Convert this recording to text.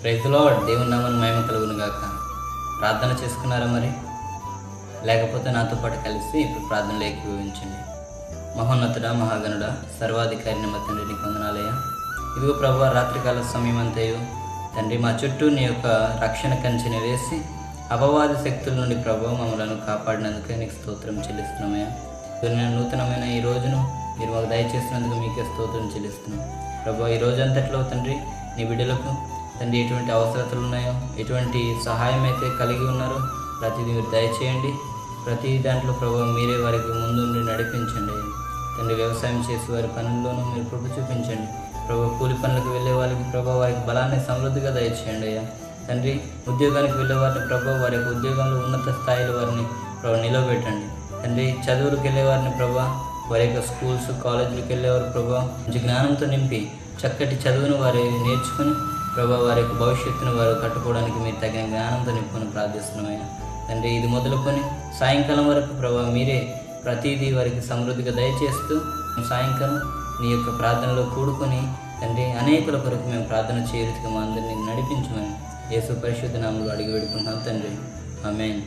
Praise the lord. దేవుని నామమున మహిమ కలుగును గాక. ప్రార్థన చేసుకున్నారా మరి? లేకపోతే నాతో పాటు కలిసి ఇప్పుడు ప్రార్థనలో ఏకీభవించండి. మహోన్నతుడా, మహాగణుడా, సర్వాధికారి నమ్మ తండ్రి, నీకు వందనాలయ్యా. ఇదిగో ప్రభువా, రాత్రికాల సమయం అంతయు తండ్రి మా చుట్టూ నీ యొక్క రక్షణ కంచెని వేసి అపవాది శక్తుల నుండి ప్రభువా మమ్మలను కాపాడినందుకే నీకు స్తోత్రం చెల్లిస్తున్నామయ్యా. నూతనమైన ఈ రోజును మీరు మాకు దయచేసినందుకు మీకే స్తోత్రం చెల్లిస్తున్నాం ప్రభువా. ఈ రోజంతట్లో తండ్రి నీ బిడ్డలకు తండ్రి ఎటువంటి అవసరతలు ఉన్నాయో, ఎటువంటి సహాయం అయితే కలిగి ఉన్నారో ప్రతిదీ మీరు దయచేయండి. ప్రతి దాంట్లో ప్రభావ మీరే వారికి ముందుండి నడిపించండి తండ్రి. వ్యవసాయం చేసే వారి పనుల్లోనూ మీరు కృప చూపించండి ప్రభావ. కూలి పనులకు వెళ్ళే వాళ్ళకి ప్రభావ వారికి బలాన్ని సమృద్ధిగా దయచేయండి అయ్యా తండ్రి. ఉద్యోగానికి వెళ్ళే వారిని ప్రభావ వారి యొక్క ఉద్యోగంలో ఉన్నత స్థాయిలో వారిని ప్రభావ నిలవబెట్టండి తండ్రి. చదువులకు వెళ్ళే వారిని ప్రభావ వారి యొక్క స్కూల్స్ కాలేజీలకు వెళ్ళేవారు ప్రభావ మంచి జ్ఞానంతో నింపి చక్కటి చదువును వారు నేర్చుకుని ప్రభావ వారి యొక్క భవిష్యత్తును వారు కట్టుకోవడానికి మీరు తగిన జ్ఞానంతో నింపుకొని ప్రార్థిస్తున్నామయ్యా తండ్రి. ఇది మొదలుకొని సాయంకాలం వరకు ప్రభావ మీరే ప్రతిదీ వారికి సమృద్ధిగా దయచేస్తూ సాయంకాలం నీ యొక్క ప్రార్థనలో కూడుకొని తండ్రి అనేకుల కొరకు మేము ప్రార్థన చేయరుగా మా అందరినీ నడిపించమని యేసు పరిశుద్ధ నామములో అడిగి వేడుకుంటున్నాం తండ్రి. ఆమేన్.